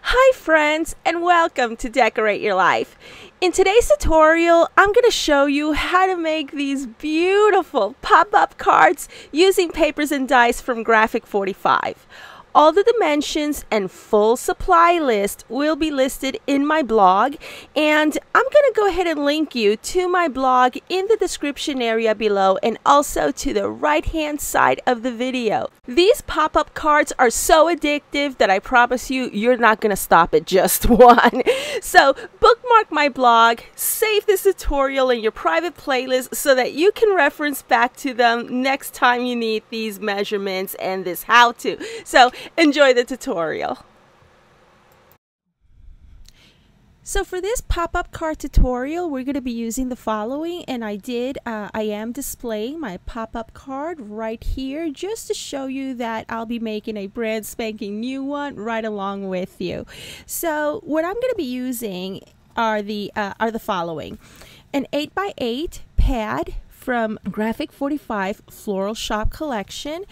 Hi friends, and welcome to Decorate Your Life. In today's tutorial, I'm going to show you how to make these beautiful pop-up cards using papers and dies from Graphic 45. All the dimensions and full supply list will be listed in my blog, and I'm going to go ahead and link you to my blog in the description area below and also to the right hand side of the video. These pop-up cards are so addictive that I promise you, you're not going to stop at just one. So bookmark my blog, save this tutorial in your private playlist so that you can reference back to them next time you need these measurements and this how-to. So enjoy the tutorial. So for this pop-up card tutorial, we're going to be using the following, and I am displaying my pop-up card right here just to show you that I'll be making a brand spanking new one right along with you. So what I'm going to be using are the following: an 8x8 pad from Graphic 45 Floral Shoppe collection,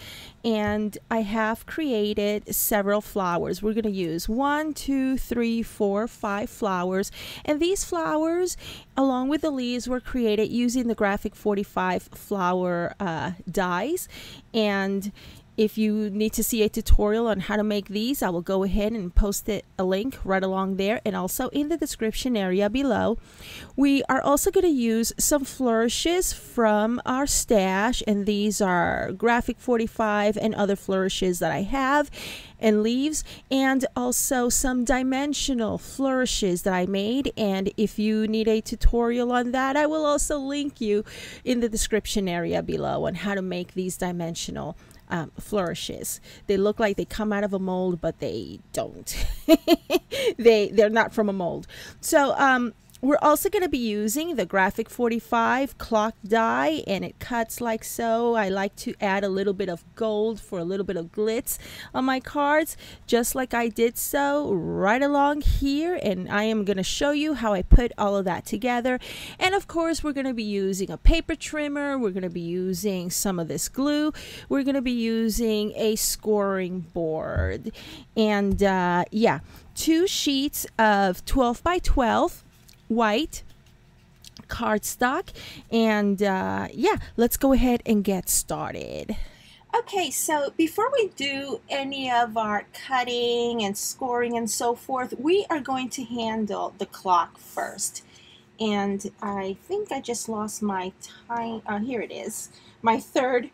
and I have created several flowers. We're going to use 1, 2, 3, 4, 5 flowers, and these flowers along with the leaves were created using the Graphic 45 flower dies. And if you need to see a tutorial on how to make these, I will go ahead and post a link right along there and also in the description area below. We are also going to use some flourishes from our stash, and these are Graphic 45 and other flourishes that I have, and leaves, and also some dimensional flourishes that I made. And if you need a tutorial on that, I will also link you in the description area below on how to make these dimensional flourishes. They look like they come out of a mold, but they don't. They're not from a mold. So we're also going to be using the Graphic 45 clock die, and it cuts like so. I like to add a little bit of gold for a little bit of glitz on my cards, just like I did so right along here, and I am going to show you how I put all of that together. And of course, we're going to be using a paper trimmer, we're going to be using some of this glue, we're going to be using a scoring board, and yeah, 2 sheets of 12x12 white cardstock, and yeah, let's go ahead and get started. Okay, so before we do any of our cutting and scoring and so forth, we are going to handle the clock first. And I think I just lost my time. Here it is, my third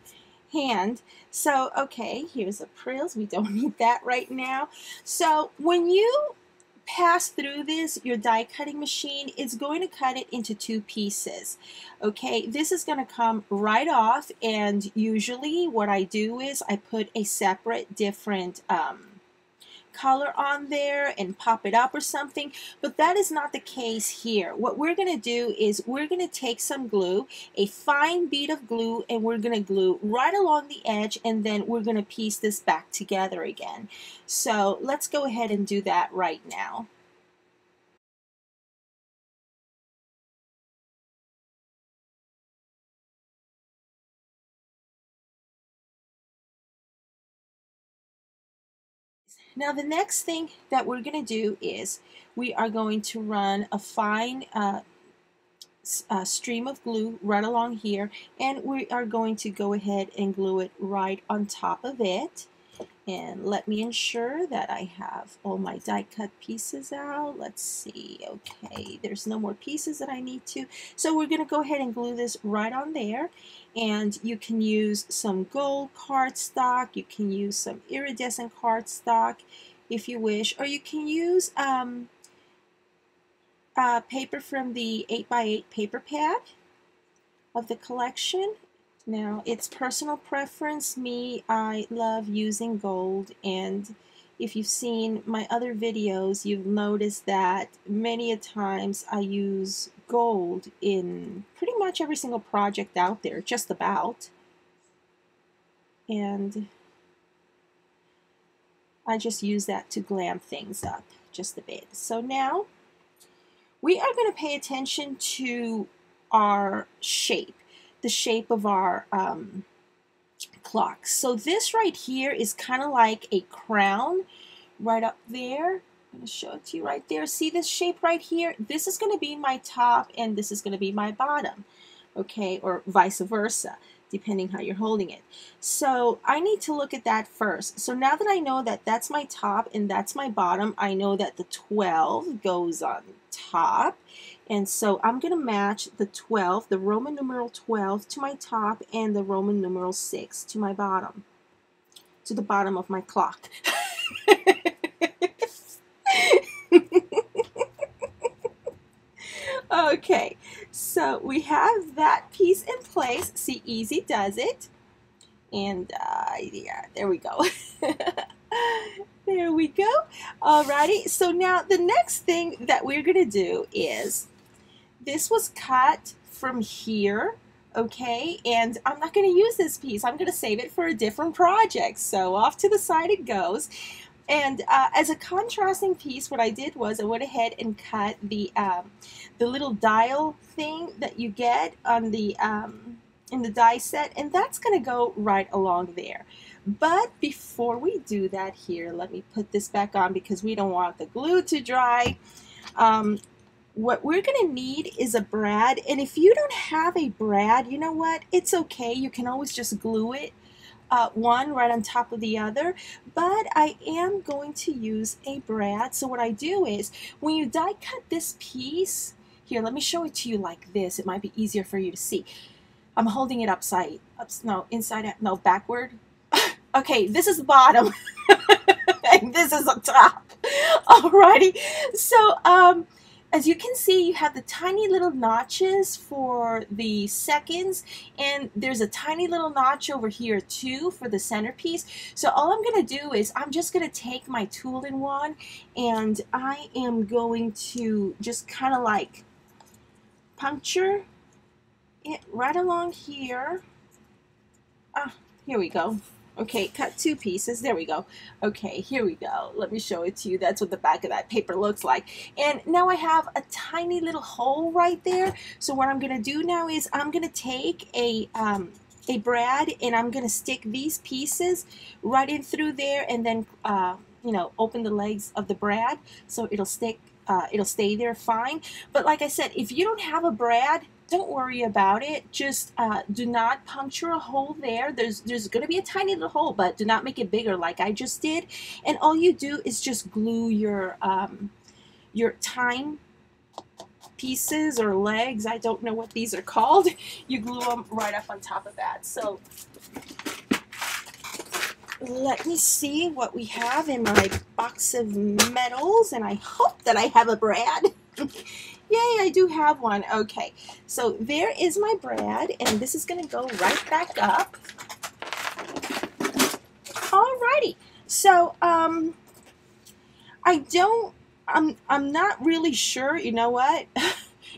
hand. So okay, here's a prills. We don't need that right now. So when you pass through this, your die cutting machine is going to cut it into 2 pieces. Okay, this is going to come right off, and usually what I do is I put a separate different color on there and pop it up or something, but that is not the case here. What we're going to do is we're going to take some glue, a fine bead of glue, and we're going to glue right along the edge, and then we're going to piece this back together again. So let's go ahead and do that right now. Now the next thing that we're going to do is we are going to run a fine stream of glue right along here, and we are going to go ahead and glue it right on top of it. And let me ensure that I have all my die cut pieces out. Let's see. Okay, there's no more pieces that I need to. So we're going to go ahead and glue this right on there. And you can use some gold cardstock. You can use some iridescent cardstock if you wish. Or you can use paper from the 8x8 paper pad of the collection. Now, it's personal preference. Me, I love using gold, and if you've seen my other videos, you've noticed that many a times I use gold in pretty much every single project out there, just about. And I just use that to glam things up just a bit. So now, we are going to pay attention to our shape. The shape of our clock. So this right here is kind of like a crown right up there. I'm going to show it to you right there. See this shape right here? This is going to be my top and this is going to be my bottom, okay, or vice versa, depending how you're holding it. So I need to look at that first. So now that I know that that's my top and that's my bottom, I know that the 12 goes on top. And so I'm going to match the 12, the Roman numeral 12 to my top and the Roman numeral 6 to my bottom, to the bottom of my clock. Okay, so we have that piece in place. See, easy does it. And yeah, there we go. There we go. Alrighty, so now the next thing that we're going to do is, this was cut from here, okay, and I'm not going to use this piece. I'm going to save it for a different project. So off to the side it goes. And as a contrasting piece, what I did was I went ahead and cut the little dial thing that you get on the in the die set, and that's going to go right along there. But before we do that, here, let me put this back on because we don't want the glue to dry. What we're going to need is a brad, and if you don't have a brad, you know what? It's okay. You can always just glue it. One right on top of the other, but I am going to use a brad. So what I do is, when you die cut this piece, here, let me show it to you like this. It might be easier for you to see. I'm holding it inside out, no, backward. Okay, this is the bottom, and this is the top. Alrighty, so as you can see, you have the tiny little notches for the seconds, and there's a tiny little notch over here too for the centerpiece. So all I'm going to do is I'm just going to take my tool-in-one and I am going to just kind of like puncture it right along here. Here we go. Okay, cut two pieces. There we go. Okay, here we go. Let me show it to you. That's what the back of that paper looks like. And now I have a tiny little hole right there. So what I'm going to do now is I'm going to take a brad and I'm going to stick these pieces right in through there, and then you know, open the legs of the brad so it'll stick. It'll stay there fine. But like I said, if you don't have a brad, don't worry about it. Just do not puncture a hole there. There's going to be a tiny little hole, but do not make it bigger like I just did. And all you do is just glue your time pieces or legs. I don't know what these are called. You glue them right up on top of that. So let me see what we have in my box of metals, and I hope that I have a brad. Yay, I do have one. Okay, so there is my brad, and this is going to go right back up. Alrighty, so I'm not really sure. You know what?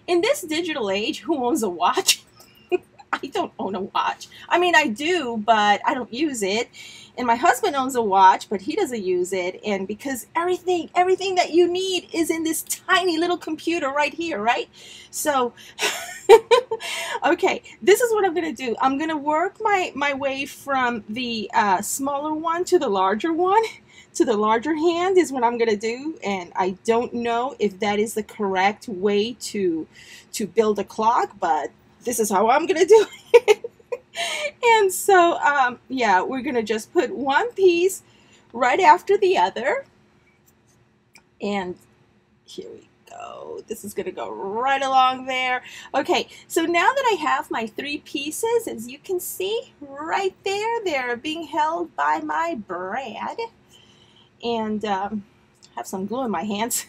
In this digital age, who owns a watch? I don't own a watch. I mean, I do, but I don't use it. And my husband owns a watch, but he doesn't use it. And because everything that you need is in this tiny little computer right here, right? So, okay, this is what I'm going to do. I'm going to work my way from the smaller one to the larger one. To the larger hand is what I'm going to do. And I don't know if that is the correct way to build a clock, but this is how I'm going to do it. And so, yeah, we're going to just put one piece right after the other. And here we go. This is going to go right along there. Okay, so now that I have my three pieces, as you can see right there, they're being held by my brad. And have some glue in my hands.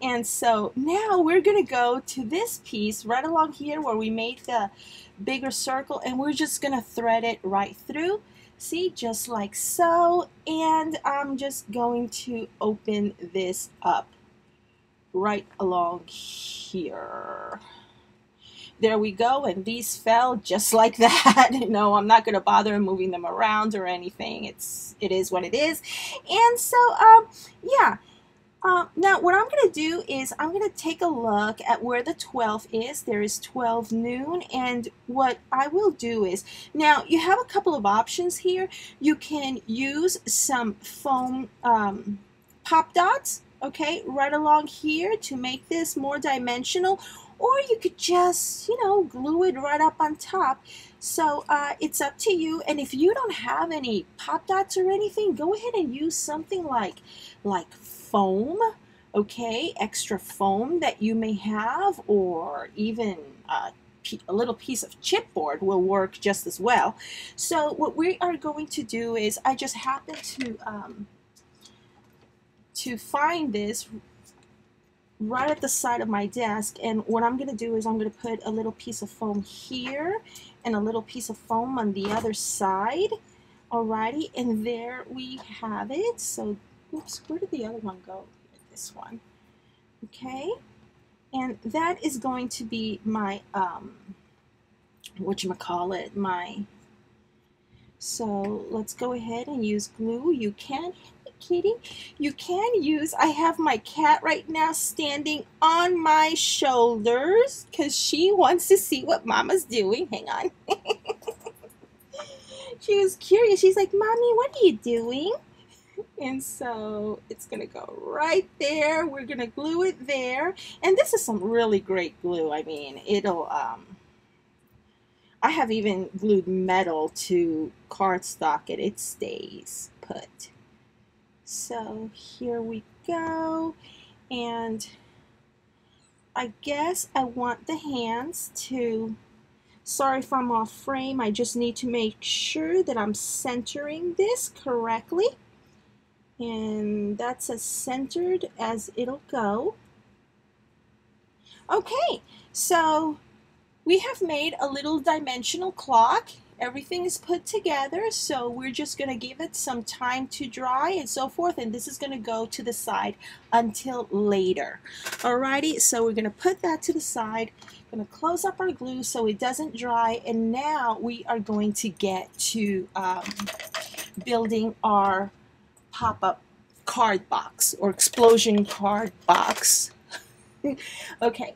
And so now we're going to go to this piece right along here where we made the bigger circle, and we're just going to thread it right through. See, just like so. And I'm just going to open this up right along here. There we go, and these fell just like that. No, I'm not going to bother moving them around or anything. It is what it is. And so, yeah. Now, what I'm going to do is I'm going to take a look at where the 12 is. There is 12 noon, and what I will do is, now you have a couple of options here. You can use some foam pop dots, okay, right along here to make this more dimensional, or you could just, you know, glue it right up on top. So it's up to you. And if you don't have any pop dots or anything, go ahead and use something like foam, okay, extra foam that you may have, or even a little piece of chipboard will work just as well. So what we are going to do is, I just happen to find this right at the side of my desk, and what I'm going to do is I'm going to put a little piece of foam here and a little piece of foam on the other side. Alrighty, and there we have it. So, oops, where did the other one go? This one. Okay, and that is going to be my whatchamacallit, my, so let's go ahead and use glue. You can, kitty, you can use, I have my cat right now standing on my shoulders because she wants to see what Mama's doing. Hang on. She was curious. She's like, Mommy, what are you doing? And so it's going to go right there. We're going to glue it there. And this is some really great glue. I mean, it'll, I have even glued metal to cardstock and it stays put. So here we go. And I guess I want the hands to, sorry if I'm off frame, I just need to make sure that I'm centering this correctly. And that's as centered as it'll go. Okay, so we have made a little dimensional clock. Everything is put together, so we're just going to give it some time to dry and so forth, and this is going to go to the side until later. Alrighty, so we're going to put that to the side. Going to close up our glue so it doesn't dry, and now we are going to get to building our pop-up card box or explosion card box. Okay,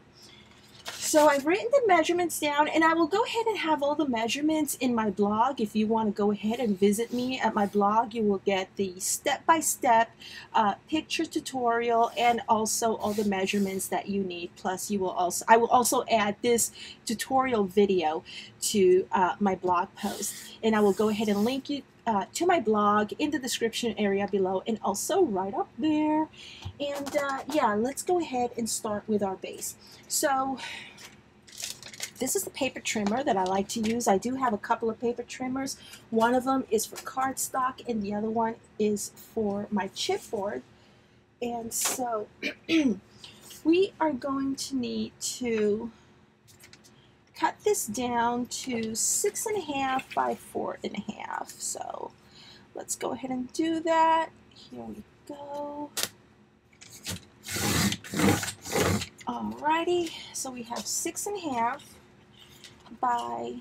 so I've written the measurements down, and I will go ahead and have all the measurements in my blog. If you want to go ahead and visit me at my blog, you will get the step-by-step picture tutorial and also all the measurements that you need. Plus, you will also, I will also add this tutorial video to my blog post, and I will go ahead and link you to my blog in the description area below and also right up there. And yeah, let's go ahead and start with our base. So this is the paper trimmer that I like to use. I do have a couple of paper trimmers. One of them is for cardstock and the other one is for my chipboard. And so we are going to need to cut this down to 6.5 by 4.5. So let's go ahead and do that. Here we go. Alrighty, so we have 6.5 by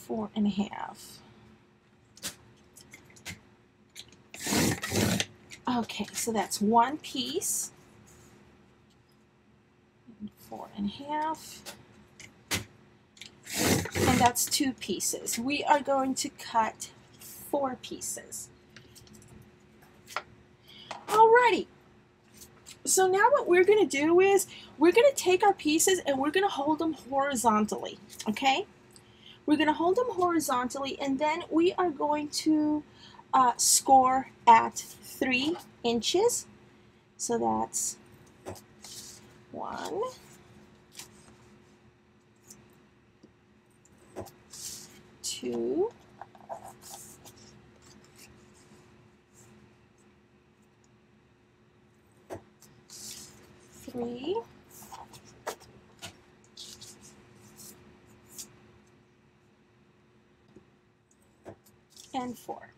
4.5. Okay, so that's one piece. 4.5, and that's two pieces. We are going to cut 4 pieces. Alrighty, so now what we're going to do is we're going to take our pieces and we're going to hold them horizontally, okay? We're going to hold them horizontally, and then we are going to score at 3 inches. So that's 1, 2, 3, and 4.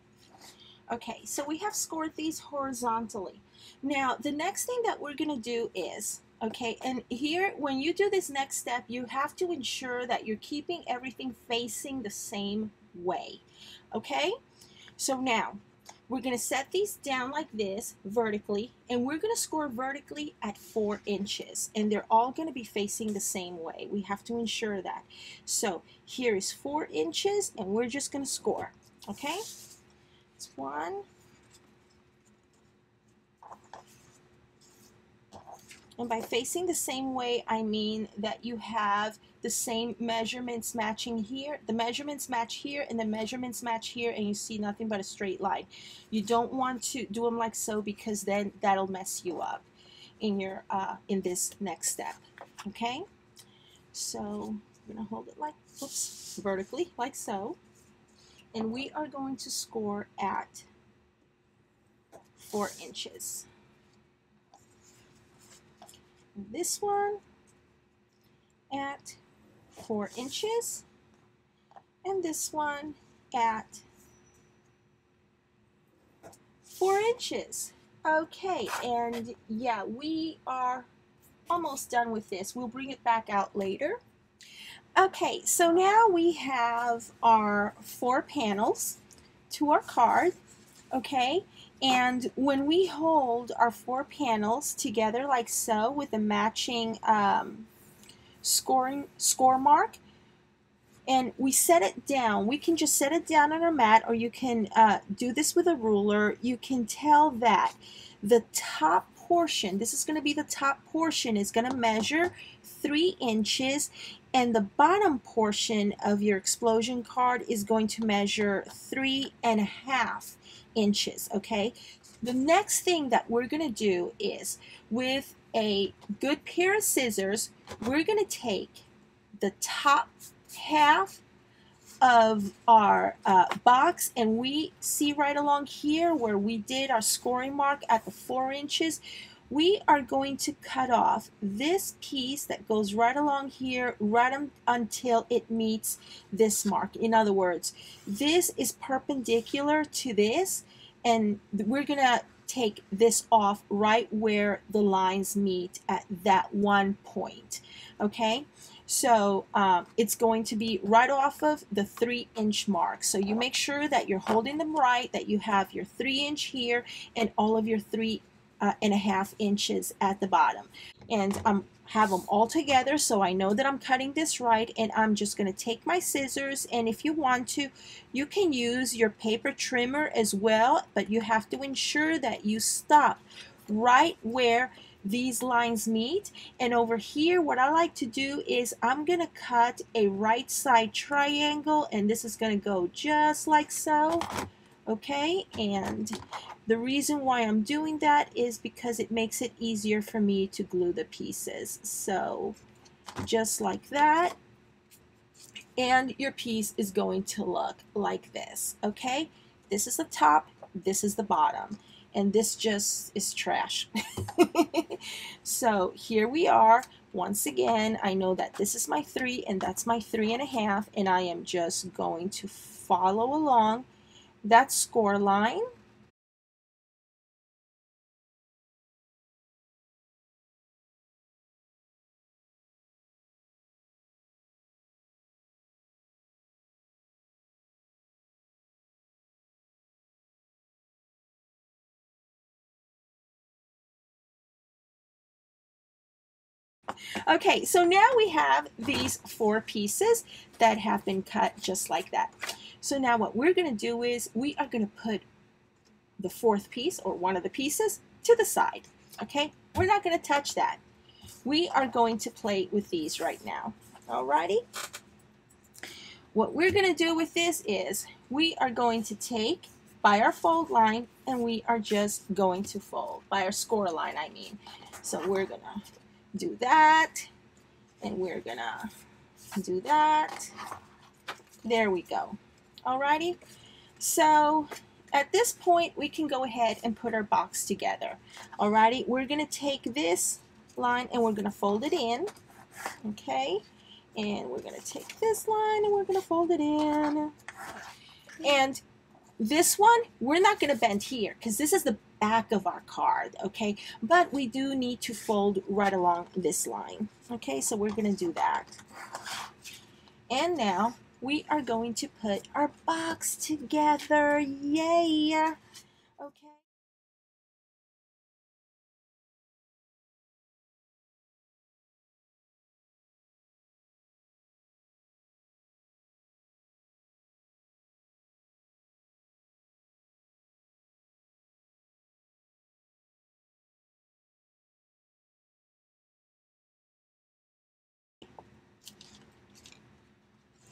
Okay, so we have scored these horizontally. Now, the next thing that we're going to do is, okay, and here, when you do this next step, you have to ensure that you're keeping everything facing the same way, okay? So now, we're going to set these down like this, vertically, and we're going to score vertically at 4 inches, and they're all going to be facing the same way. We have to ensure that. So, here is 4 inches, and we're just going to score, okay? It's 1, And by facing the same way, I mean that you have the same measurements matching here. The measurements match here and the measurements match here, and you see nothing but a straight line. You don't want to do them like so, because then that'll mess you up in your in this next step. Okay, so we're gonna hold it like, oops, vertically like so, and we are going to score at 4 inches. This one at 4 inches, and this one at 4 inches. Okay, and yeah, we are almost done with this. We'll bring it back out later. Okay, so now we have our 4 panels to our card, okay? And when we hold our 4 panels together like so with a matching score mark, and we set it down, we can just set it down on our mat, or you can do this with a ruler. You can tell that the top portion, this is going to be the top portion, is going to measure 3 inches, and the bottom portion of your explosion card is going to measure 3.5 inches. Okay, the next thing that we're going to do is, with a good pair of scissors, we're going to take the top half of our box, and we see right along here where we did our scoring mark at the 4 inches. We are going to cut off this piece that goes right along here, right until it meets this mark. In other words, this is perpendicular to this, and we're gonna take this off right where the lines meet at that one point. Okay, so it's going to be right off of the 3-inch mark. So you make sure that you're holding them right, that you have your 3-inch here and all of your 3.5 inches at the bottom. And have them all together, so I know that I'm cutting this right. And I'm just going to take my scissors, and if you want to, you can use your paper trimmer as well, but you have to ensure that you stop right where these lines meet. And over here, what I like to do is I'm gonna cut a right side triangle, and this is gonna go just like so. Okay, and the reason why I'm doing that is because it makes it easier for me to glue the pieces. So just like that, and your piece is going to look like this. Okay, this is the top, this is the bottom, and this just is trash. So here we are. Once again, I know that this is my 3 and that's my 3.5, and I am just going to follow along that score line. Okay, so now we have these 4 pieces that have been cut just like that. So now what we're going to do is we are going to put the 4th piece, or one of the pieces, to the side. Okay, we're not going to touch that. We are going to play with these right now. Alrighty. What we're going to do with this is we are going to take by our fold line, and we are just going to fold by our score line, I mean. So we're going to do that, and we're going to do that. There we go. Alrighty. So at this point, we can go ahead and put our box together. Alrighty, we're going to take this line and we're going to fold it in. Okay, and we're going to take this line and we're going to fold it in. And this one, we're not going to bend here because this is the back of our card, okay? But we do need to fold right along this line. Okay, so we're going to do that. And now we are going to put our box together. Yay! Okay.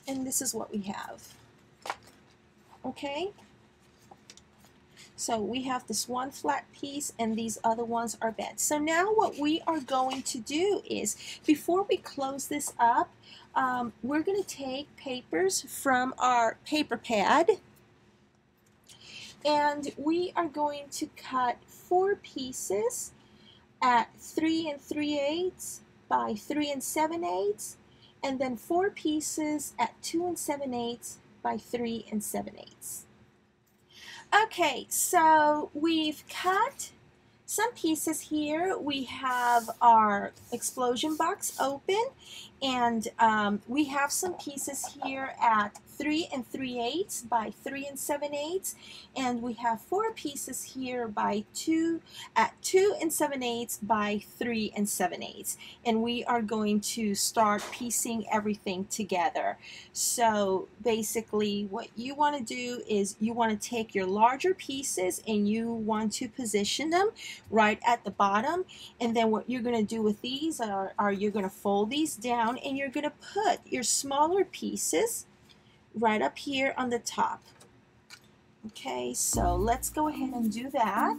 And this is what we have. Okay? So we have this one flat piece and these other ones are bent. So now what we are going to do is, before we close this up, we're going to take papers from our paper pad and we are going to cut 4 pieces at 3 3/8 by 3 7/8, and then 4 pieces at 2 7/8 by 3 7/8. Okay, so we've cut some pieces here. We have our explosion box open, and we have some pieces here at 3 3/8 by 3 7/8, and we have 4 pieces here by 2 at 2 7/8 by 3 7/8, and we are going to start piecing everything together. So basically what you want to do is you want to take your larger pieces and you want to position them right at the bottom, and then what you're going to do with these are you're going to fold these down and you're going to put your smaller pieces right up here on the top. Okay, so let's go ahead and do that.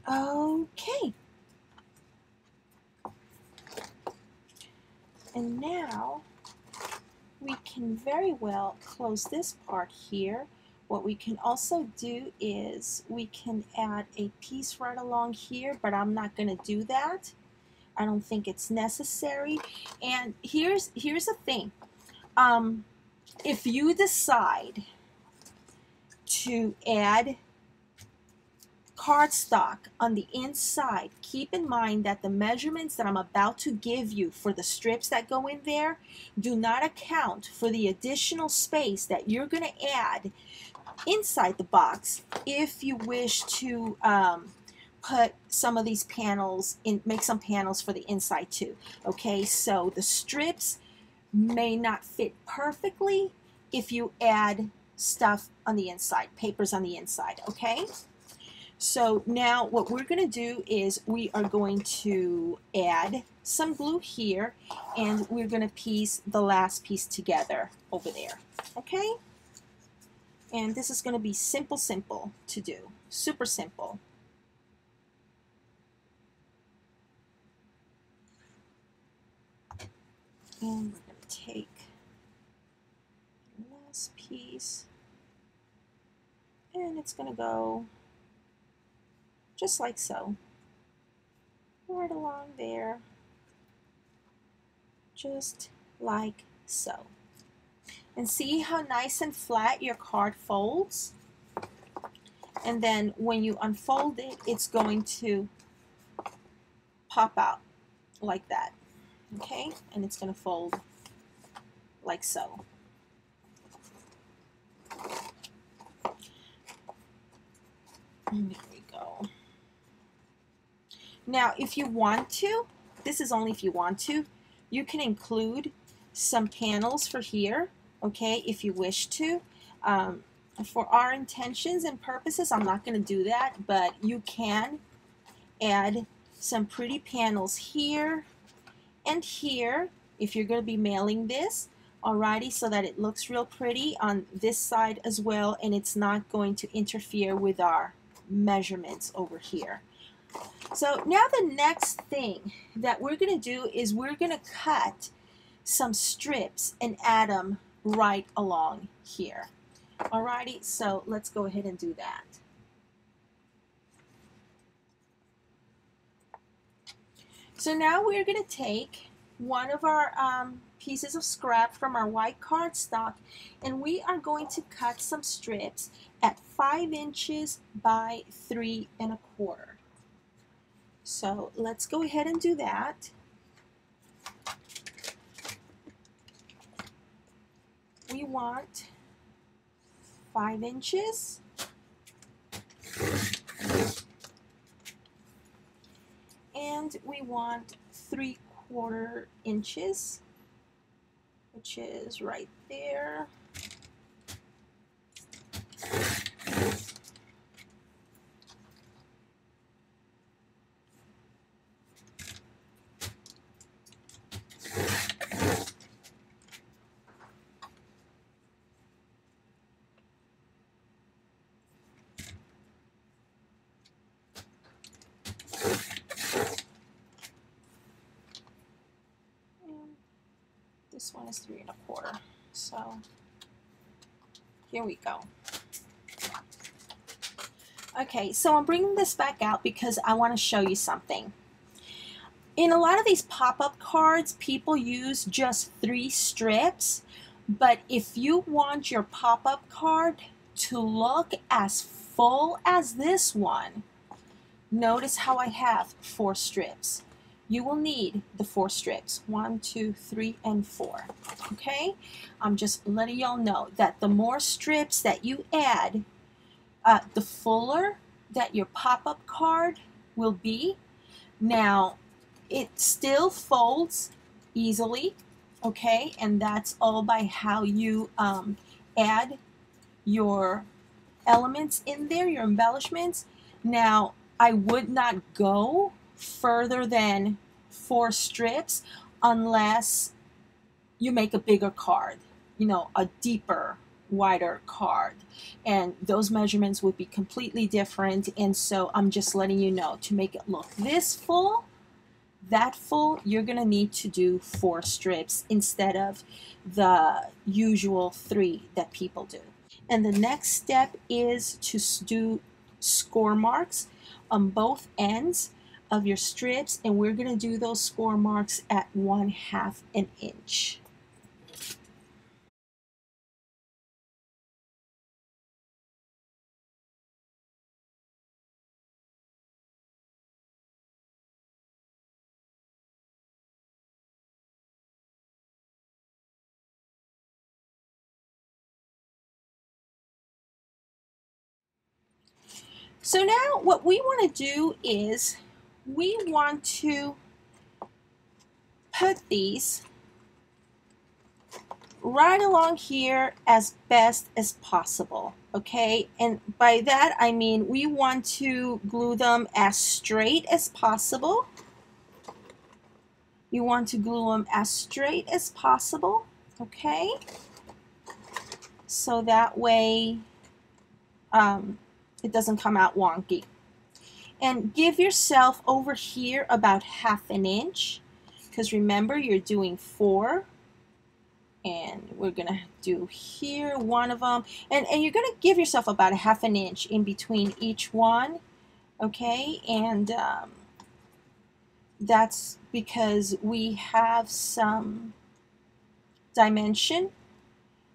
Okay. And now we can very well close this part here. What we can also do is we can add a piece right along here, but I'm not going to do that. I don't think it's necessary. And here's the thing. If you decide to add cardstock on the inside, keep in mind that the measurements that I'm about to give you for the strips that go in there do not account for the additional space that you're going to add inside the box if you wish to put some of these panels in, make some panels for the inside too. Okay, so the strips may not fit perfectly if you add stuff on the inside, papers on the inside. Okay, so now what we're going to do is we are going to add some glue here and we're going to piece the last piece together over there. Okay, and this is going to be simple to do, super simple. And we're going to take the last piece and it's going to go just like so, right along there, just like so. And see how nice and flat your card folds? And then when you unfold it, it's going to pop out like that. Okay, and it's going to fold like so. And there we go. Now, if you want to, this is only if you want to, you can include some panels for here, okay, if you wish to. For our intentions and purposes, I'm not going to do that, but you can add some pretty panels here and here if you're going to be mailing this, alrighty, so that it looks real pretty on this side as well, and it's not going to interfere with our measurements over here. So now the next thing that we're going to do is we're going to cut some strips and add them right along here. Alrighty, so let's go ahead and do that. So now we're going to take one of our pieces of scrap from our white cardstock, and we are going to cut some strips at 5 inches by 3 1/4. So let's go ahead and do that. We want 5 inches. And we want 3/4 inches, which is right there. This one is 3 1/4. So here we go. Okay, so I'm bringing this back out because I want to show you something. In a lot of these pop-up cards, people use just 3 strips, but if you want your pop-up card to look as full as this one, notice how I have 4 strips. You will need the 4 strips, 1, 2, 3, and 4. Okay, I'm just letting y'all know that the more strips that you add, the fuller that your pop-up card will be. Now, it still folds easily, okay, and that's all by how you add your elements in there, your embellishments. Now, I would not go further than 4 strips unless you make a bigger card, you know, a deeper, wider card, and those measurements would be completely different. And so I'm just letting you know, to make it look this full, that full, you're gonna need to do 4 strips instead of the usual 3 that people do. And the next step is to do score marks on both ends of your strips, and we're going to do those score marks at 1/2 an inch. So now what we want to do is we want to put these right along here as best as possible, okay? And by that I mean we want to glue them as straight as possible. You want to glue them as straight as possible, okay? So that way it doesn't come out wonky. And give yourself over here about 1/2 an inch, because remember you're doing 4, and we're gonna do here one of them, and you're gonna give yourself about 1/2 an inch in between each one, okay? And that's because we have some dimension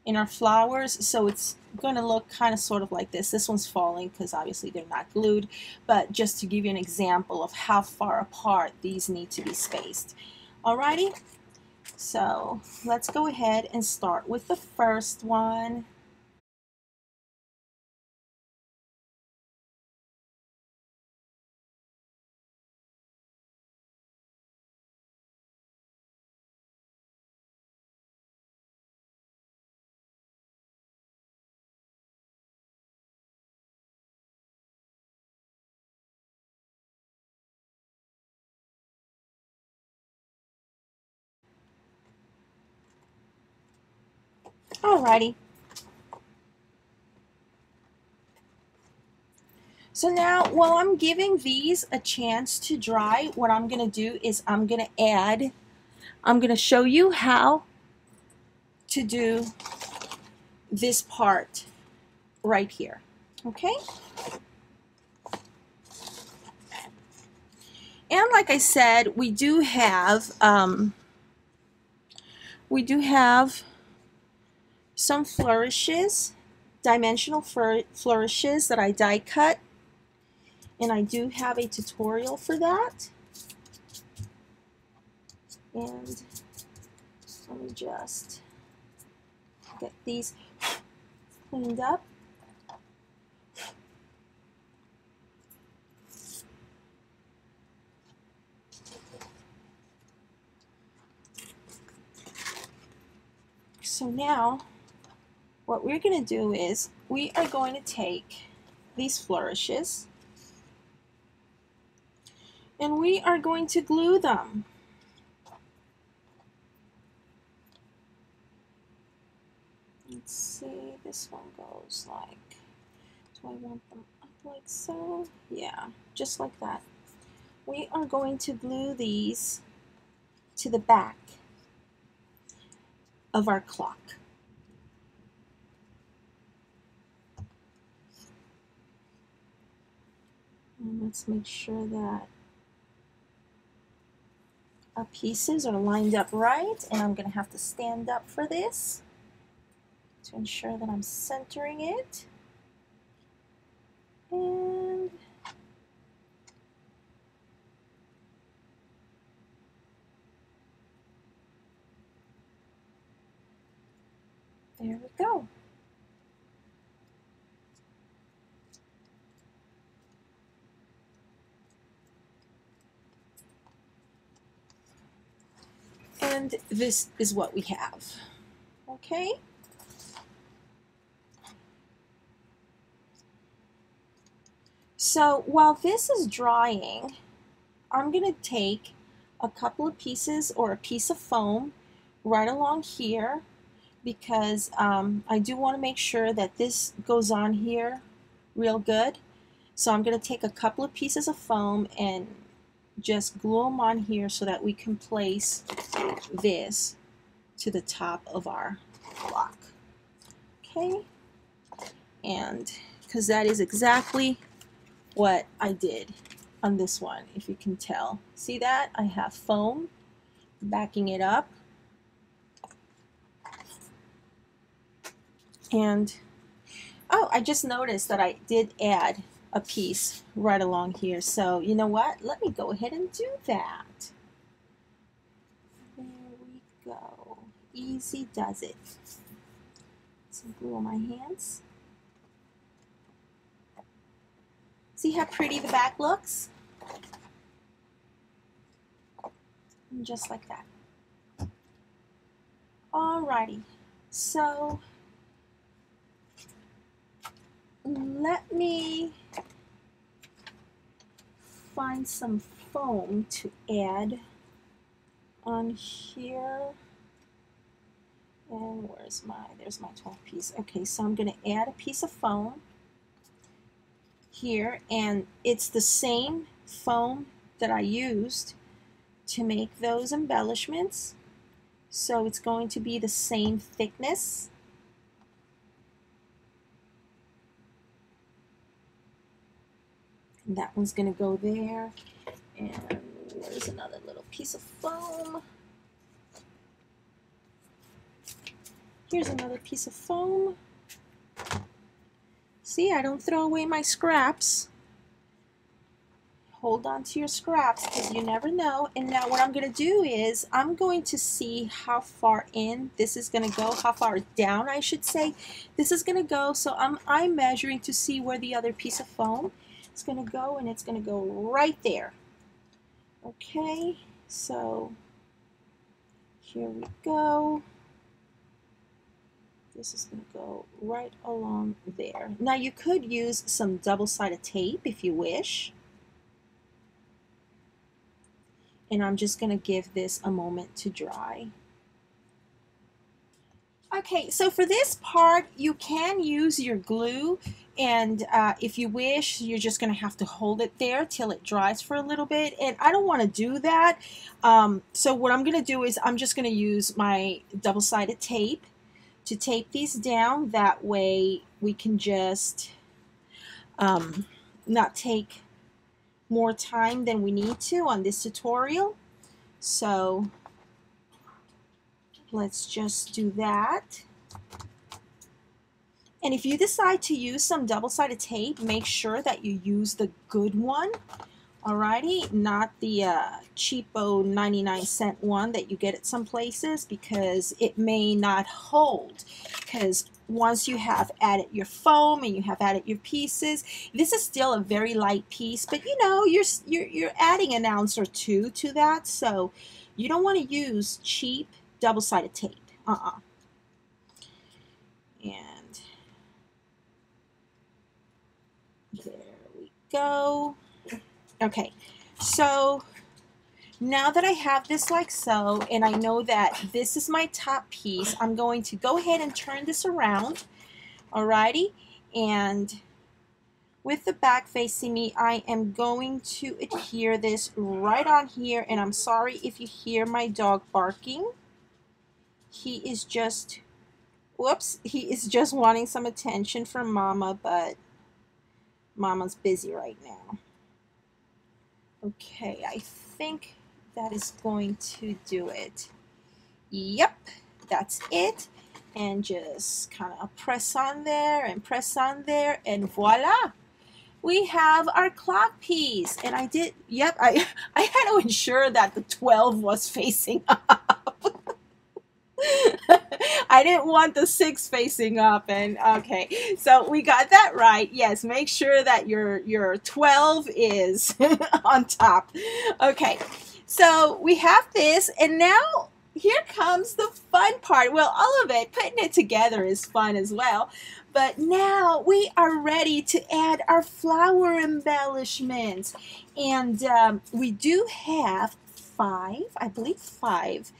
in our flowers, so it's going to look kind of sort of like this. This one's falling because obviously they're not glued, but just to give you an example of how far apart these need to be spaced. Alrighty, so let's go ahead and start with the first one. Alrighty. So now, while I'm giving these a chance to dry, what I'm going to do is I'm going to show you how to do this part right here. Okay? And like I said, we do have some flourishes, dimensional flourishes that I die cut, and I do have a tutorial for that. And let me just get these cleaned up. So now what we're going to do is we are going to take these flourishes and we are going to glue them. Let's see, this one goes like, do I want them up like so? Yeah, just like that. We are going to glue these to the back of our clock. And let's make sure that our pieces are lined up right, and I'm going to have to stand up for this to ensure that I'm centering it. And there we go. And this is what we have. Okay? So while this is drying, I'm going to take a couple of pieces or a piece of foam right along here, because I do want to make sure that this goes on here real good. So I'm going to take a couple of pieces of foam and just glue them on here so that we can place this to the top of our block. Okay? And because that is exactly what I did on this one, if you can tell. See that? I have foam backing it up. And oh, I just noticed that I did add a piece right along here. So you know what? Let me go ahead and do that. There we go. Easy does it. Some glue on my hands. See how pretty the back looks? And just like that. Alrighty. So let me find some foam to add on here. And there's my 12 piece. Okay, so I'm going to add a piece of foam here, and it's the same foam that I used to make those embellishments. So it's going to be the same thickness. And that one's going to go there. And there's another little piece of foam. Here's another piece of foam. See, I don't throw away my scraps. Hold on to your scraps because you never know. And now what I'm going to do is I'm going to see how far in this is going to go, how far down I should say this is going to go. So I'm measuring to see where the other piece of foam is going to go, and it's going to go right there. Okay, so here we go. This is going to go right along there. Now you could use some double-sided tape if you wish. And I'm just going to give this a moment to dry. Okay, so for this part, you can use your glue, and if you wish, you're just going to have to hold it there till it dries for a little bit, and I don't want to do that. So what I'm going to do is I'm just going to use my double-sided tape to tape these down. That way we can just not take more time than we need to on this tutorial. So let's just do that. And if you decide to use some double-sided tape, make sure that you use the good one, alrighty? Not the cheapo 99-cent one that you get at some places, because it may not hold. Because once you have added your foam and you have added your pieces, this is still a very light piece, but you know, you're adding an ounce or two to that, so you don't want to use cheap double-sided tape. And there we go. Okay, so now that I have this like so, and I know that this is my top piece, I'm going to go ahead and turn this around, alrighty? And with the back facing me, I am going to adhere this right on here, and I'm sorry if you hear my dog barking. He is just, whoops, he is just wanting some attention from Mama, but Mama's busy right now. Okay, I think that is going to do it. Yep, that's it. And just kind of press on there and press on there, and voila! We have our clock piece. And I did, yep, I had to ensure that the 12 was facing up. I didn't want the 6 facing up, and okay, so we got that right. Yes, make sure that your 12 is on top. Okay, so we have this, and now here comes the fun part. Well, all of it, putting it together is fun as well, but now we are ready to add our flower embellishments, and we do have 5, I believe 5.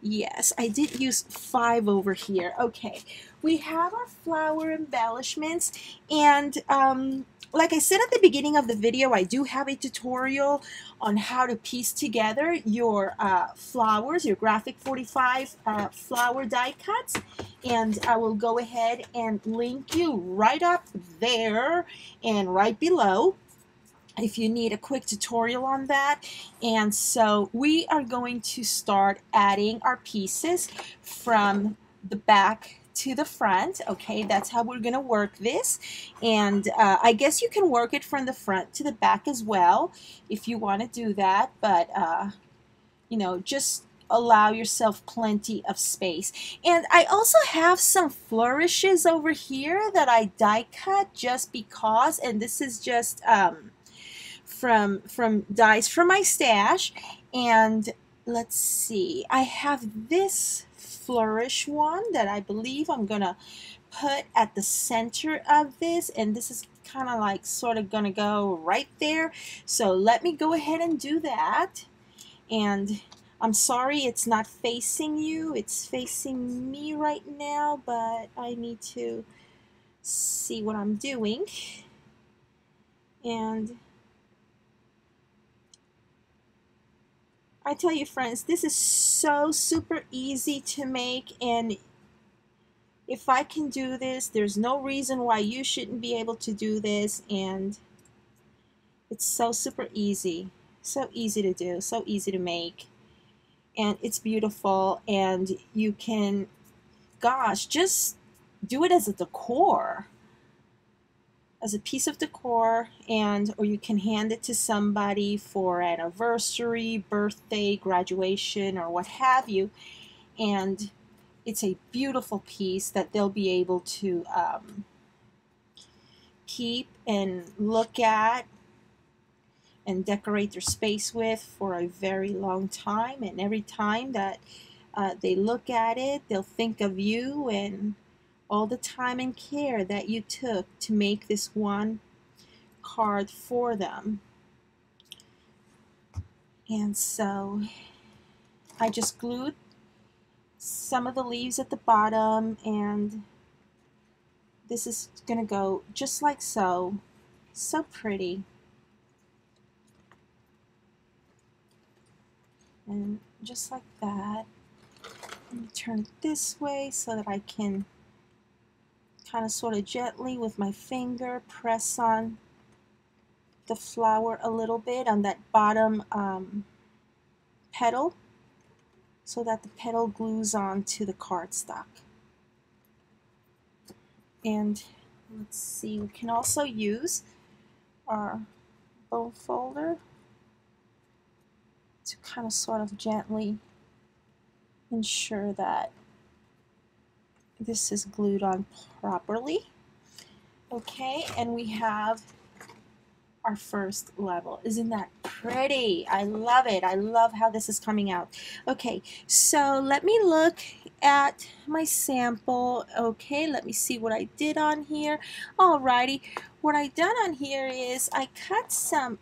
Yes, I did use 5 over here. Okay, we have our flower embellishments, and like I said at the beginning of the video, I do have a tutorial on how to piece together your flowers, your graphic 45 flower die cuts, and I will go ahead and link you right up there and right below if you need a quick tutorial on that. And so we are going to start adding our pieces from the back to the front. Okay, that's how we're gonna work this, and I guess you can work it from the front to the back as well if you want to do that, but you know, just allow yourself plenty of space. And I also have some flourishes over here that I die cut just because, and this is just from dies from my stash. And let's see, I have this flourish one that I believe I'm gonna put at the center of this, and this is kind of like sort of gonna go right there, so let me go ahead and do that. And I'm sorry it's not facing you, it's facing me right now, but I need to see what I'm doing. And I tell you friends, this is so super easy to make, and if I can do this, there's no reason why you shouldn't be able to do this. And it's so super easy, so easy to do, so easy to make, and it's beautiful. And you can, gosh, just do it as a decor, as a piece of decor, and or you can hand it to somebody for anniversary, birthday, graduation, or what have you, and it's a beautiful piece that they'll be able to keep and look at and decorate their space with for a very long time. And every time that they look at it, they'll think of you and all the time and care that you took to make this one card for them. And so I just glued some of the leaves at the bottom, and this is gonna go just like so. So pretty. And just like that. Let me turn it this way so that I can kind of sort of gently with my finger press on the flower a little bit on that bottom petal so that the petal glues on to the cardstock. And let's see, we can also use our bone folder to kind of sort of gently ensure that this is glued on properly. Okay, and we have our first level. Isn't that pretty? I love it. I love how this is coming out. Okay, so let me look at my sample. Okay, let me see what I did on here. Alrighty, what I done on here is I cut some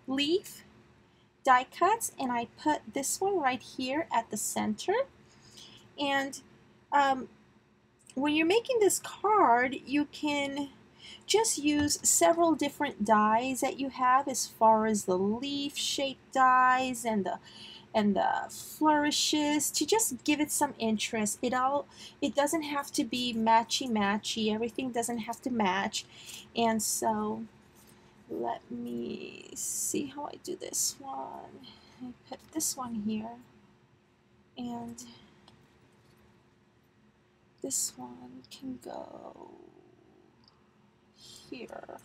leaf die cuts, and I put this one right here at the center. And when you're making this card, you can just use several different dies that you have, as far as the leaf shaped dies and the flourishes, to just give it some interest. It doesn't have to be matchy. Everything doesn't have to match. And so let me see how I do this one. I put this one here, and this one can go here, or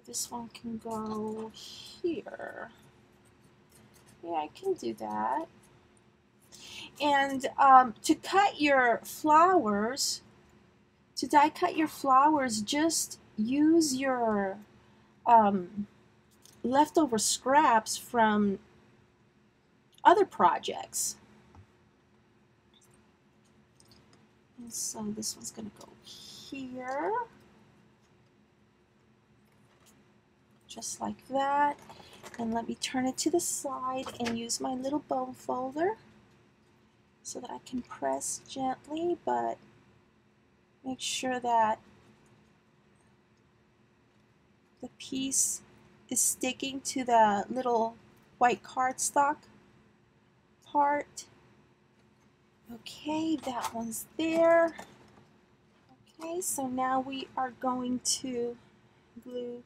this one can go here. Yeah, I can do that. And to cut your flowers, to die cut your flowers, just use your leftover scraps from other projects. And so this one's going to go here, just like that. And let me turn it to the side and use my little bone folder so that I can press gently, but make sure that the piece is sticking to the little white cardstock part. Okay, that one's there. Okay, so now we are going to glue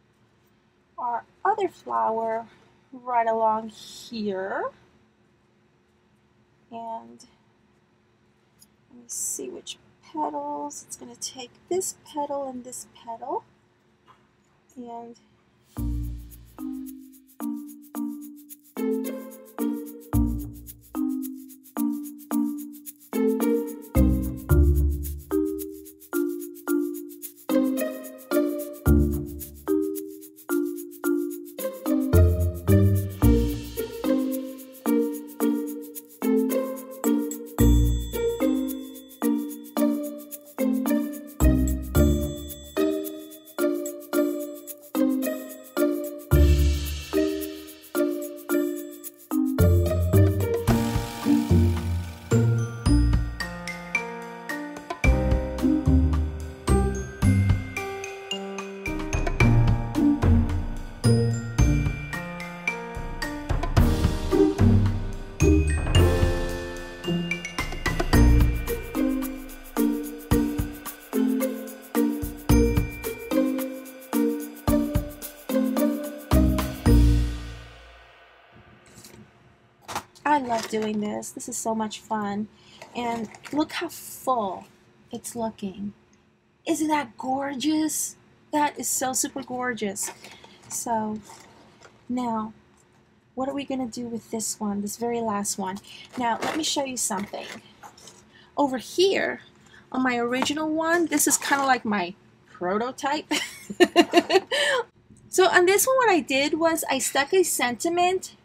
our other flower right along here. And let me see which petals. It's going to take this petal and this petal, and I love doing this. This is so much fun. And look how full it's looking. Isn't that gorgeous? That is so super gorgeous. So now, what are we going to do with this one, this very last one? Now, let me show you something. Over here, on my original one, this is kind of like my prototype. So on this one, what I did was I stuck a sentiment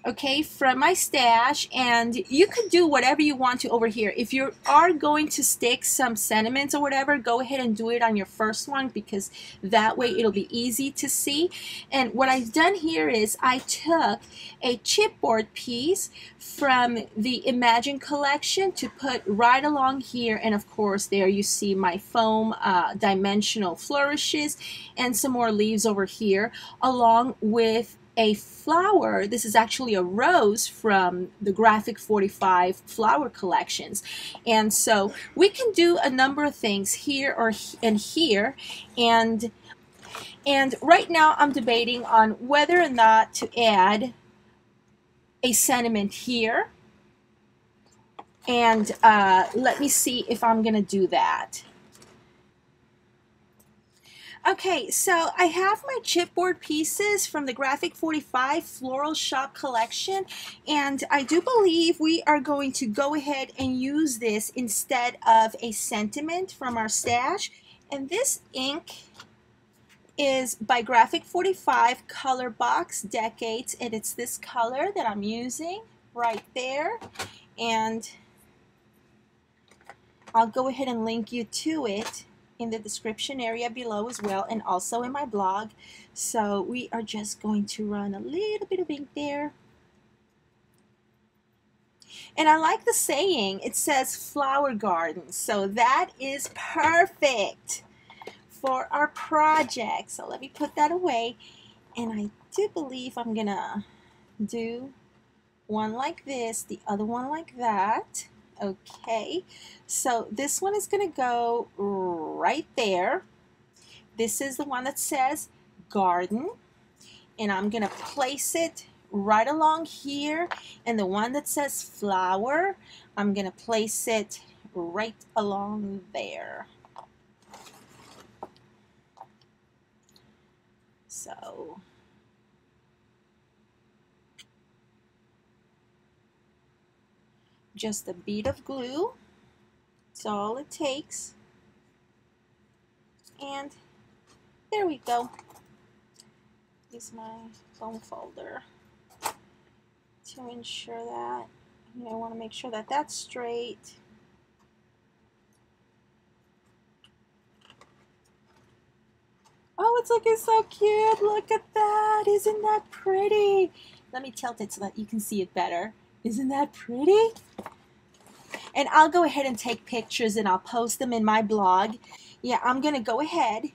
okay, from my stash, and you could do whatever you want to over here. If you are going to stick some sentiments or whatever, go ahead and do it on your first one, because that way it'll be easy to see. And what I've done here is I took a chipboard piece from the Imagine collection to put right along here, and of course there you see my foam dimensional flourishes and some more leaves over here, along with a flower. This is actually a rose from the Graphic 45 flower collections. And so we can do a number of things here and here, and right now I'm debating on whether or not to add a sentiment here, and let me see if I'm gonna do that. Okay, so I have my chipboard pieces from the Graphic 45 Floral Shoppe collection, and I do believe we are going to go ahead and use this instead of a sentiment from our stash. And this ink is by Graphic 45 Color Box Decades, and it's this color that I'm using right there. And I'll go ahead and link you to it in the description area below as well, and also in my blog. So we are just going to run a little bit of ink there. And I like the saying, it says flower garden, so that is perfect for our project. So let me put that away, and I do believe I'm gonna do one like this, the other one like that. Okay, so this one is going to go right there. This is the one that says garden, and I'm going to place it right along here. And the one that says flower, I'm going to place it right along there. So just a bead of glue, that's all it takes, and there we go. Use my foam folder to ensure that, I want to make sure that that's straight. Oh, it's looking so cute. Look at that. Isn't that pretty? Let me tilt it so that you can see it better. Isn't that pretty? And I'll go ahead and take pictures and I'll post them in my blog. Yeah, I'm going to go ahead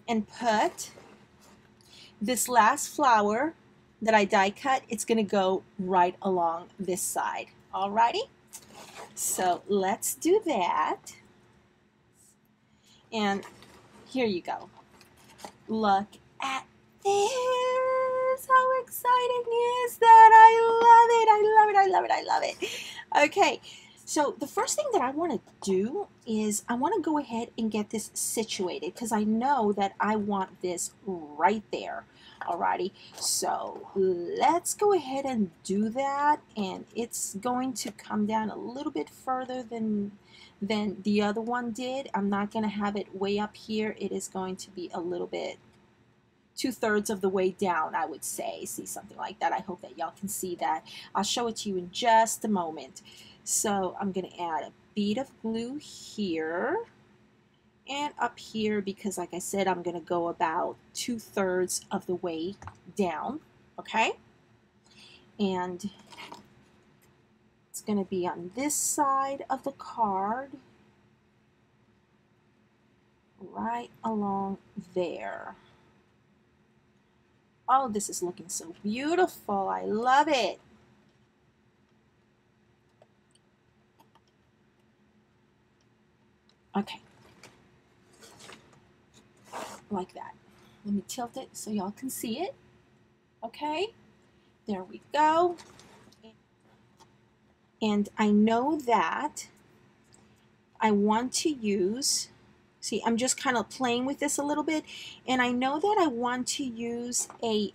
and put this last flower that I die cut. It's going to go right along this side. Alrighty? So let's do that. And here you go. Look at this. How exciting is that? I love it. I love it. I love it. I love it. Okay. So the first thing that I want to do is I want to go ahead and get this situated, because I know that I want this right there. Alrighty, so let's go ahead and do that, and it's going to come down a little bit further than the other one did. I'm not going to have it way up here. It is going to be a little bit 2/3 of the way down, I would say. See, something like that. I hope that y'all can see that. I'll show it to you in just a moment. So I'm going to add a bead of glue here and up here, because like I said, I'm going to go about 2/3 of the way down. Okay, and it's going to be on this side of the card, right along there. Oh, this is looking so beautiful. I love it. Okay, like that. Let me tilt it so y'all can see it. Okay, there we go. And I know that I want to use, see, I'm just kind of playing with this a little bit, and I know that I want to use a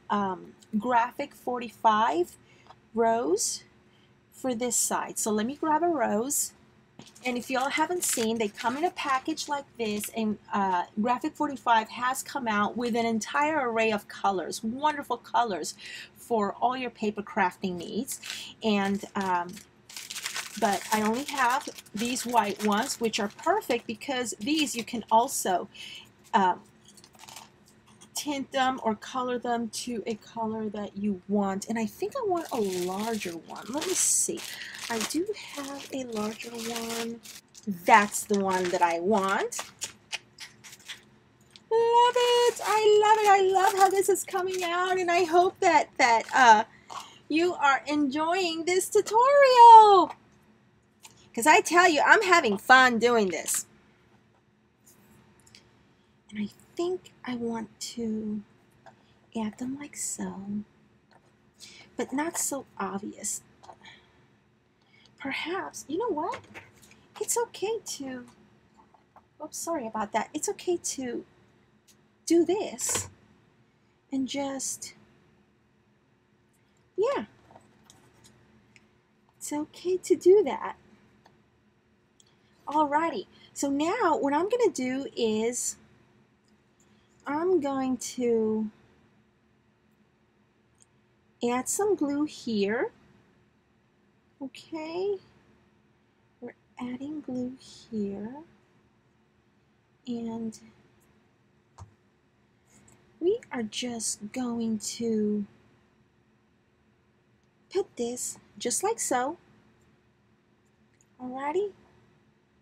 Graphic 45 rose for this side. So let me grab a rose. And if y'all haven't seen, they come in a package like this, and Graphic 45 has come out with an entire array of colors, wonderful colors for all your paper crafting needs. And but I only have these white ones, which are perfect because these you can also tint them or color them to a color that you want. And I think I want a larger one. Let me see. I do have a larger one. That's the one that I want. Love it. I love it. I love how this is coming out, and I hope that you are enjoying this tutorial, because I tell you, I'm having fun doing this. And I think I want to add them like so, but not so obvious. Perhaps, you know what? It's okay to, oops, sorry about that. It's okay to do this and just, yeah, it's okay to do that. Alrighty, so now what I'm going to do is I'm going to add some glue here. Okay, we're adding glue here, and we are just going to put this just like so. Alrighty,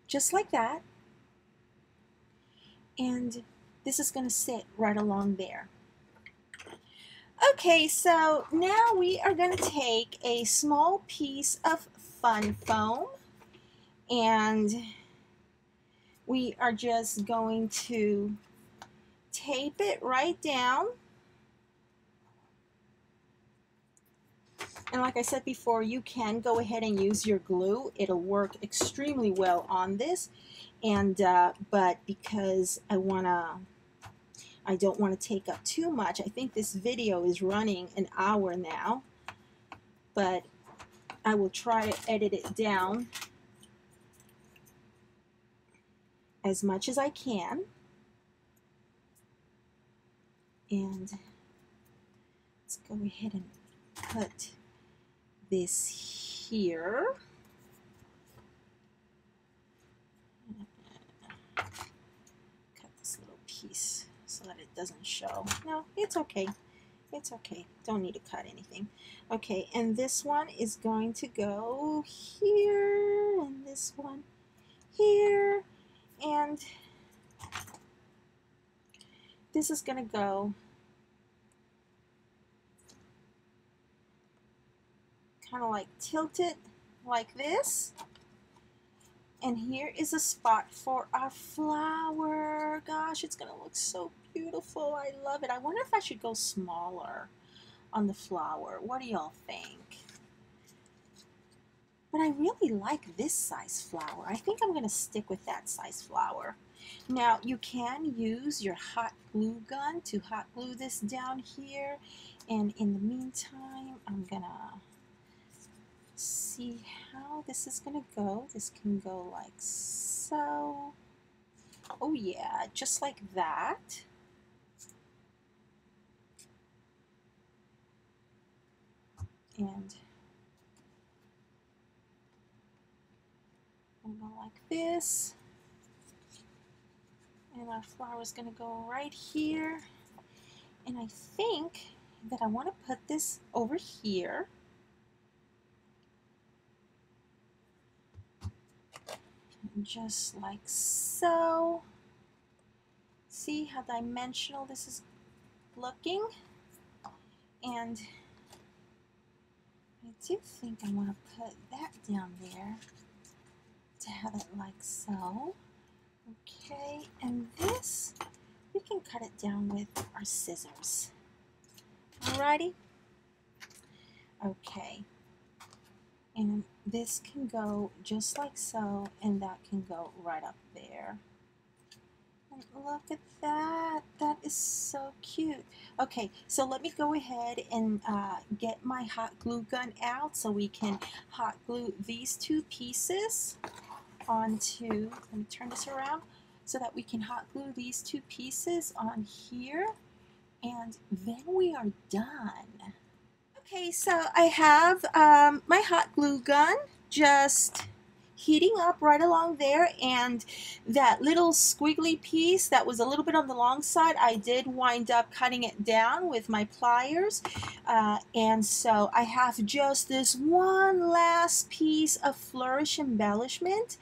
just like that. And this is going to sit right along there. Okay, so now we are going to take a small piece of fun foam, and we are just going to tape it right down. And like I said before, you can go ahead and use your glue. It'll work extremely well on this. And but because I don't want to take up too much. I think this video is running an hour now, but I will try to edit it down as much as I can. And let's go ahead and put this here. Cut this little piece so that it doesn't show. No, it's okay. It's okay. Don't need to cut anything. Okay, and this one is going to go here, and this one here, and this is going to go kind of like tilted like this. And here is a spot for our flower. Gosh, it's going to look so beautiful. I love it. I wonder if I should go smaller on the flower. What do y'all think? But I really like this size flower. I think I'm going to stick with that size flower. Now, you can use your hot glue gun to hot glue this down here. And in the meantime, I'm going to see how this is going to go. This can go like so. Oh yeah, just like that. And we'll go like this. And our flower is going to go right here. And I think that I want to put this over here. Just like so. See how dimensional this is looking? And I do think I want to put that down there to have it like so. Okay, and this, we can cut it down with our scissors. Alrighty? Okay. And this can go just like so, and that can go right up there. And look at that. That is so cute. Okay, so let me go ahead and get my hot glue gun out so we can hot glue these two pieces. onto, let me turn this around so that we can hot glue these two pieces on here, and then we are done. Okay, so I have my hot glue gun just heating up right along there, and that little squiggly piece that was a little bit on the long side, I did wind up cutting it down with my pliers, and so I have just this one last piece of flourish embellishment,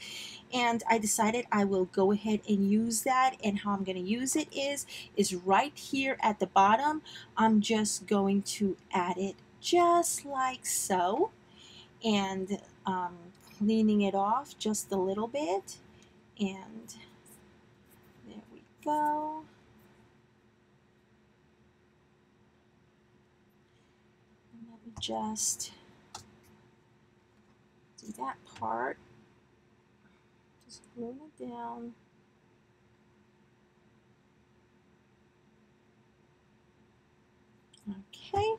and I decided I will go ahead and use that. And how I'm going to use it is right here at the bottom. I'm just going to add it just like so, and cleaning it off just a little bit, and there we go. And let me just do that part, just glue it down. Okay,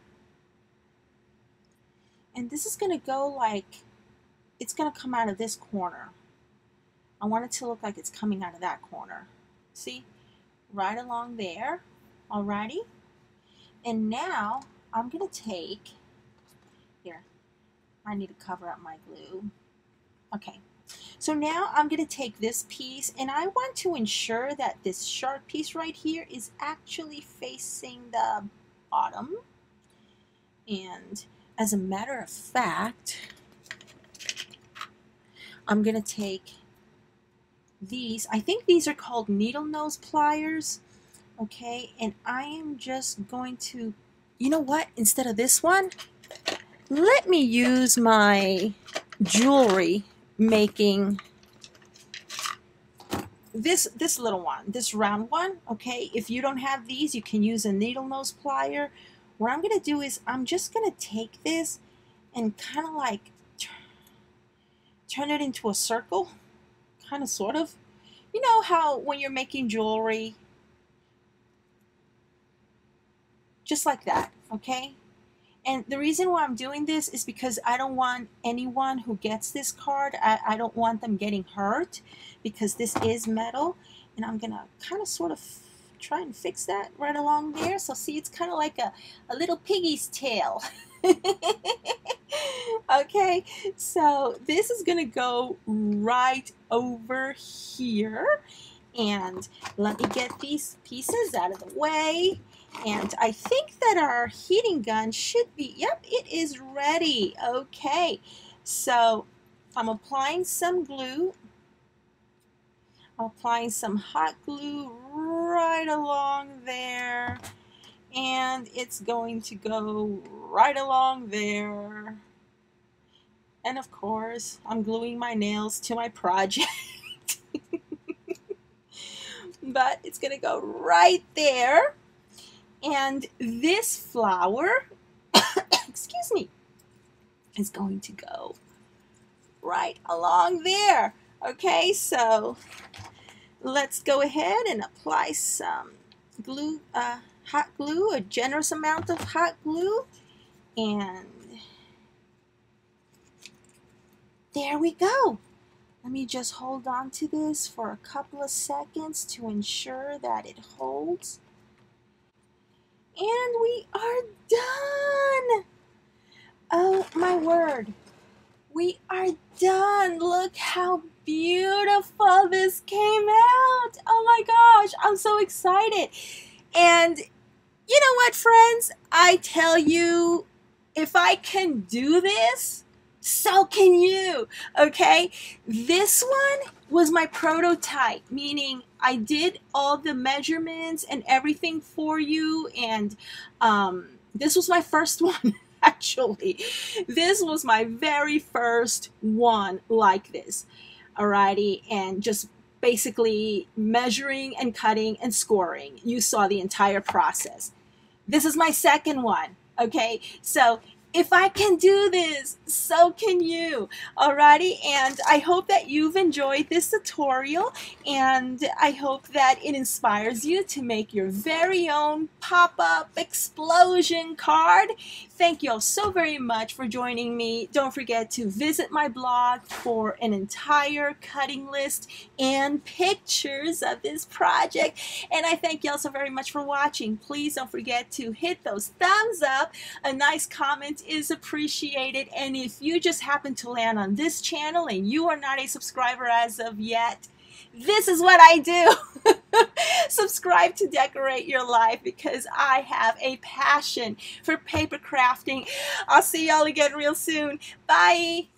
and this is going to go like, it's going to come out of this corner. I want it to look like it's coming out of that corner. See? Right along there. Alrighty? And now I'm going to take, here, I need to cover up my glue. Okay. So now I'm going to take this piece, and I want to ensure that this sharp piece right here is actually facing the bottom. And as a matter of fact, I'm going to take these, I think these are called needle nose pliers, okay, and I am just going to, you know what, instead of this one, let me use my jewelry making this little one, this round one, okay. If you don't have these, you can use a needle nose plier. What I'm going to do is I'm just going to take this and kind of like turn it into a circle, kind of, sort of. You know how when you're making jewelry, just like that, okay? And the reason why I'm doing this is because I don't want anyone who gets this card, I don't want them getting hurt, because this is metal. And I'm gonna kind of sort of try and fix that right along there. So see, it's kind of like a little piggy's tail. Okay, so this is gonna go right over here, and let me get these pieces out of the way. And I think that our heating gun should be, yep, it is ready. Okay, so I'm applying some glue. I'm applying some hot glue right along there, and it's going to go right along there. And of course, I'm gluing my nails to my project. But it's going to go right there. And this flower, excuse me, is going to go right along there. Okay, so let's go ahead and apply some glue, hot glue, a generous amount of hot glue. And there we go. Let me just hold on to this for a couple of seconds to ensure that it holds. And we are done. Oh my word. We are done. Look how beautiful this came out. Oh my gosh, I'm so excited. And you know what, friends? I tell you, if I can do this, so can you, okay? This one was my prototype, meaning I did all the measurements and everything for you, and this was my first one, actually. This was my very first one like this, alrighty, and just basically measuring and cutting and scoring. You saw the entire process. This is my second one, okay? So If I can do this, so can you. Alrighty, and I hope that you've enjoyed this tutorial, and I hope that it inspires you to make your very own pop-up explosion card. Thank you all so very much for joining me. Don't forget to visit my blog for an entire cutting list and pictures of this project. And I thank you all so very much for watching. Please don't forget to hit those thumbs up. A nice comment is appreciated. And if you just happen to land on this channel and you are not a subscriber as of yet, this is what I do. Subscribe to decorate your life, because I have a passion for paper crafting. I'll see y'all again real soon. Bye.